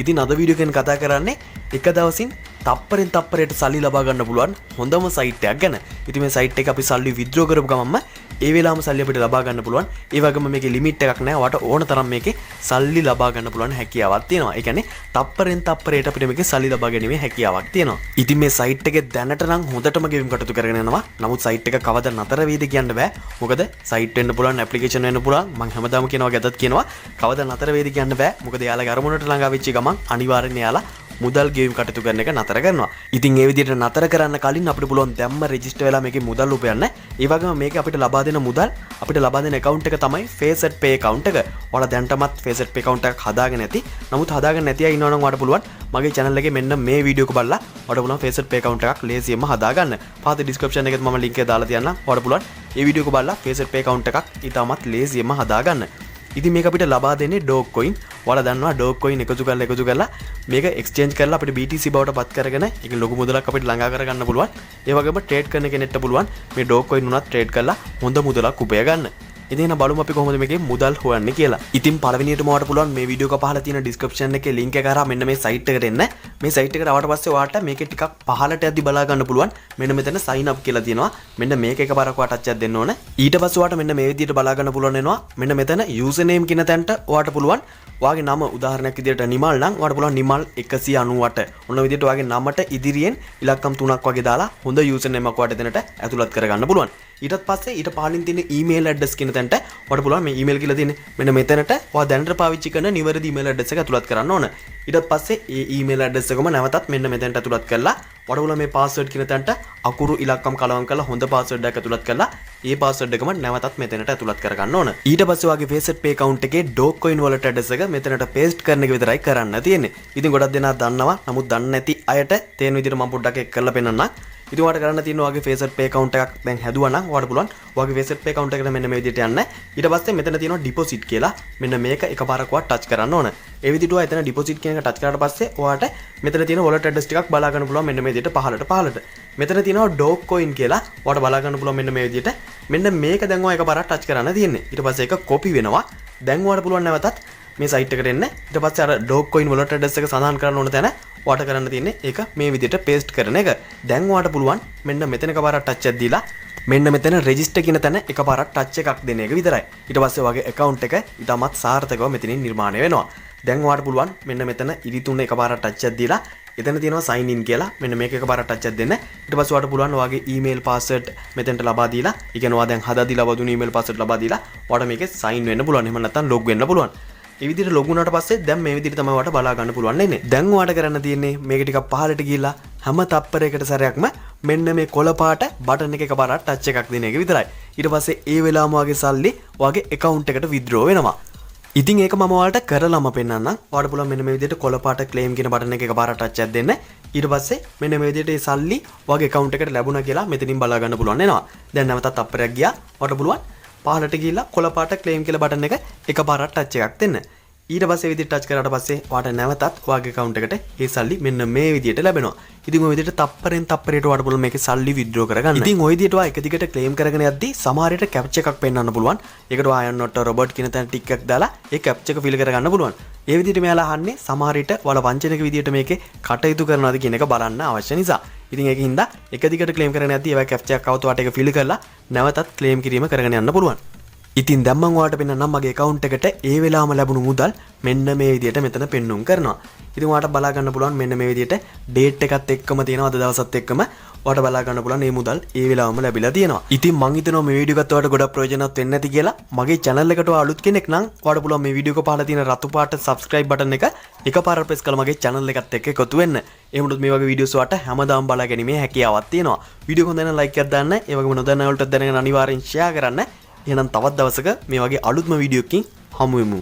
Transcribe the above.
ඉතින් අද වීඩියෝ එකෙන් කතා කරන්නේ එක දවසින් තප්පරෙන් තප්පරයට සල්ලි ලබා ගන්න පුළුවන් හොඳම සයිට් එකක් ගැන. ඉතින් මේ සයිට් එක අපි සල්ලි විත්ඩ්‍රෝ කරපු ගමන්ම ඒ වෙලාවම සල්ලි අපිට ලබා ගන්න පුළුවන්. ඒ වගේම මේකේ ලිමිට් එකක් නැහැ. ඔයාලට ඕන තරම් මේකේ සල්ලි ලබා ගන්න පුළුවන් හැකියාවක් තියෙනවා. ඒ කියන්නේ තප්පරෙන් තප්පරයට අපිට මේකේ සල්ලි ලබා ගැනීමේ හැකියාවක් තියෙනවා. ඉතින් මේ සයිට් එකේ දැනට නම් හොඳටම ගෙවීම් කටයුතු කරගෙන යනවා. නමුත් සයිට් එක කවදා නතර වෙයිද කියන්න බෑ. මොකද සයිට් වෙන්න පුළුවන්, ඇප්ලිකේෂන් වෙන්න පුළුවන්. මම හැමදාම කියනවා ගැදත් කියනවා කවදා නතර වෙයිද කියන්න බෑ. මොකද යාළුවගේ අරමුණට ළඟා වෙච්ච ගමන් අනිවාර්යෙන් යාළුවා මුදල් ගෙවීම් කටයුතු කරන එක නතර කරනවා. ඉතින් ඒ විදිහට නතර කරන්න කලින් අපිට පුළුවන් දැම්ම රෙජිස්ටර් වෙලා මේකේ මුදල් උපයන්න. ඒ වගේම මේක අපිට ලබා දෙන මුදල් අපිට ලබා දෙන account එක තමයි Facet Pay account එක. ඔයාලා දැන්ටමත් Facet Pay account එකක් හදාගෙන ඇති. නමුත් හදාගෙන නැති අය ඉන්නවා නම් ඔයාලට පුළුවන් මගේ channel එකේ මෙන්න මේ වීඩියෝ එක බලලා ඔයාලට පුළුවන් Facet Pay account එකක් ලේසියෙන්ම හදාගන්න. පහත description එකෙත් මම link එක දාලා තියන්නම්. ඔයාලට පුළුවන් මේ වීඩියෝ එක බලලා Facet Pay account එකක් ඊටමත් ලේසියෙන්ම හදාගන්න. ඉතින් මේක අපිට ලබා දෙන්නේ ඩෝග් කොයින්. ඔයාලා දන්නවා ඩෝග් කොයින් එකතු කරලා මේක එක්ස්චේන්ජ් කරලා අපිට BTC බවට පත් කරගෙන ඒක ලොකු මුදලක් අපිට ළඟා කරගන්න පුළුවන්. ඒ වගේම ට්‍රේඩ් කරන කෙනෙක්ට පුළුවන් මේ ඩෝග් කොයින් උනත් ට්‍රේඩ් කරලා හොඳ මුදලක් උපය ගන්න. ඉතින් බලමු අපි කොහොමද මේකේ මුදල් හොයන්නේ කියලා. ඉතින් පළවෙනියටම ඔයාලට පුළුවන් මේ වීඩියෝ එක පහළ තියෙන description එකේ link එක කරා මෙන්න මේ site එකට එන්න. මේ site එකට ආවට පස්සේ ඔයාලට මේකේ ටිකක් පහළට යද්දි බලා ගන්න පුළුවන්. මෙන්න මෙතන sign up කියලා තියෙනවා. මෙන්න මේක එකපාරක් ඔයා touch එකක් දෙන්න ඕන. ඊට පස්සේ ඔයාලට මෙන්න මේ විදිහට බලා ගන්න පුළුවන් වෙනවා. මෙන්න මෙතන username කියන තැනට ඔයාලට පුළුවන් ඔයාගේ නම උදාහරණයක් විදිහට නිමල් නම් ඔයාලට පුළුවන් නිමල් 198. ඔන්න විදිහට ඔයාගේ නමට ඉදිරියෙන් ඉලක්කම් 3ක් වගේ දාලා හොඳ username එකක් ඔයාලට එතනට ඇතුළත් කරගන්න පුළුවන්. ඊටත් පස්සේ ඊට පහලින් තියෙන email address කියන තැනට ඔයාලට පුළුවන් මේ email කියලා තියෙන්නේ මෙන්න මෙතනට ඔයා දැනට පාවිච්චි කරන නිවැරදි email address එක ඇතුළත් කරන්න ඕන. ඊටත් පස්සේ ඒ email address එකම නැවතත් මෙන්න මෙතනට ඇතුළත් කරලා ඔයාලට පුළුවන් මේ password කියන තැනට අකුරු ඉලක්කම් කලවම් කරලා හොඳ password එකක් ඇතුළත් කරලා ඒ password එකම නැවතත් මෙතනට ඇතුළත් කරගන්න ඕන. ඊට පස්සේ ඔයාගේ Facet Pay account එකේ Dogecoin wallet address එක මෙතනට paste කරන එක විතරයි කරන්න තියෙන්නේ. ඉතින් ගොඩක් දෙනා දන්නවා. නමුත් දන්නේ නැති අයට තේරෙන විදිහට මම පොඩ්ඩක් එක් කරලා පෙන්නන්නම්. ඉතින් ඔයාලට කරන්න තියෙන ඔයාගේ Facet Pay account එකක් දැන් හැදුවා නම් ඔයාලට පුළුවන් ඔයාගේ Facet Pay account එකට මෙන්න මේ විදිහට යන්න. ඊට පස්සේ මෙතන තියෙනවා deposit කියලා. මෙන්න මේක එකපාරක් ඔයා touch කරන්න ඕන. ඒ විදිහට ඔයා එතන deposit කියන එක touch කරාට පස්සේ ඔයාට මෙතන තියෙන wallet address ටිකක් බලා ගන්න පුළුවන් මෙන්න මේ විදිහට පහළට. මෙතන තියෙනවා Dogecoin කියලා. ඔයාලට බලා ගන්න පුළුවන් මෙන්න මේ විදිහට. මෙන්න මේක දැන් ඔයා එකපාරක් touch කරන්න තියෙන්නේ. ඊට පස්සේ ඒක copy වෙනවා. දැන් ඔයාලට පුළුවන් නැවතත් මේ site එකට එන්න. ඊට පස්සේ අර Dogecoin wallet address එක සඳහන් කරන්න ඕන තැන ඔයාට කරන්න තියෙන්නේ ඒක මේ විදිහට paste කරන එක. දැන් ඔයාට පුළුවන් මෙන්න මෙතන එකපාරක් touch එකක් දීලා මෙන්න මෙතන register කියන තැන එකපාරක් touch එකක් දෙන එක විතරයි. ඊට පස්සේ ඔයාගේ account එක ඊටමත් සාර්ථකව මෙතනින් නිර්මාණය වෙනවා. දැන් ඔයාට පුළුවන් මෙන්න මෙතන ඉරි තුන එකපාරක් touch එකක් දීලා එතන තියෙනවා sign in කියලා මෙන්න මේක එකපාරක් touch එකක් දෙන්න. ඊට පස්සේ ඔයාට පුළුවන් ඔයාගේ email password මෙතනට ලබා දීලා, ඒ කියන්නේ ඔයා දැන් හදාදී ලබා දුන්න email password ලබා දීලා ඔයාට මේකේ sign වෙන්න පුළුවන්. එහෙම නැත්නම් log වෙන්න පුළුවන්. ඒ විදිහට log වුණාට පස්සේ දැන් මේ විදිහට තමයි ඔයාලට බලා ගන්න පුළුවන් වෙන්නේ. දැන් ඔයාලට කරන්න තියෙන්නේ මේක ටිකක් පහළට ගිහිල්ලා හැම තප්පරයකට සැරයක්ම මෙන්න මේ කොළ පාට බටන් එක එකපාරක් ටච් එකක් දෙන එක විතරයි. ඊට පස්සේ ඒ වෙලාවම ඔයාගේ සල්ලි ඔයාගේ account එකට withdraw වෙනවා. ඉතින් ඒක මම ඔයාලට කරලාම පෙන්නන්නම්. ඔයාලට පුළුවන් මෙන්න මේ විදිහට කොළ පාට claim කියන බටන් එක එකපාරක් ටච් එකක් දෙන්න. ඊට පස්සේ මෙන්න මේ විදිහට මේ සල්ලි ඔයාගේ account එකට ලැබුණා කියලා මෙතනින් බලා ගන්න පුළුවන් වෙනවා. දැන් නැවතත් තප්පරයක් ගියා. ඔයාලට පුළුවන් පහළට ගිහිල්ලා කොළ පාට claim කියලා බටන් එක එකපාරක් ටච් එකක් දෙන්න. ඊට පස්සේ විදිහට ටච් කරාට පස්සේ ඔයාට නැවතත් ඔයාගේ account එකට ඒ සල්ලි මෙන්න මේ විදිහට ලැබෙනවා. ඉතින් ඔය විදිහට තප්පරෙන් තප්පරයට ඔයාට පුළුවන් මේකේ සල්ලි withdraw කරගන්න. ඉතින් ඔය විදිහට ඔයා එක දිගට claim කරගෙන යද්දී සමහර විට captcha එකක් පෙන්වන්න පුළුවන්. ඒකට ඔයා යන්නොත් robot කියන තැන ටික් එකක් දාලා ඒ captcha එක fill කරගන්න පුළුවන්. ඒ විදිහට මෙයාලා අහන්නේ සමහර විට ඔයාලා වංචනික විදිහට මේකේ කටයුතු කරනවාද කියන එක බලන්න අවශ්‍ය නිසා. ඉතින් ඒකින්ද එක දිගට claim කරගෙන යද්දී ඒවා captcha එකක් આવුත් ඔයාට ඒක fill කරලා නැවතත් claim කිරීම කරගෙන යන්න පුළුවන්. ඉතින් දැන් මම ඔයාලට පෙන්නන්නම් මගේ account එකට ඒ වෙලාවම ලැබුණු මුදල් මෙන්න මේ විදිහට මෙතන පෙන්නුම් කරනවා. ඉතින් ඔයාලට බලා ගන්න පුළුවන් මෙන්න මේ විදිහට date එකත් එක්කම තියෙනවා අද දවසත් එක්කම ඔයාලට බලා ගන්න පුළුවන් මේ මුදල් ඒ වෙලාවම ලැබිලා තියෙනවා. ඉතින් මම හිතනවා මේ වීඩියෝ එකත් ඔයාලට ගොඩක් ප්‍රයෝජනවත් වෙන්න ඇති කියලා. මගේ channel එකට ඔයා අලුත් කෙනෙක් නම් ඔයාලට පුළුවන් මේ වීඩියෝ එක පහළ තියෙන රතු පාට subscribe button එක එකපාරට press කරලා මගේ channel එකත් එක්ක එකතු වෙන්න. එහෙමනොත් මේ වගේ වීඩියෝස් ඔයාලට හැමදාම බලා ගැනීමේ හැකියාවක් තියෙනවා. වීඩියෝ හොඳ නම් like එකක් දාන්න. ඒ වගේම නොදන්න අයවලට දැනගෙන අනිවාර්යෙන් share කරන්න. එහෙනම් තවත් දවසක මේ වගේ අලුත්ම වීඩියෝ එකකින් හමු වෙමු.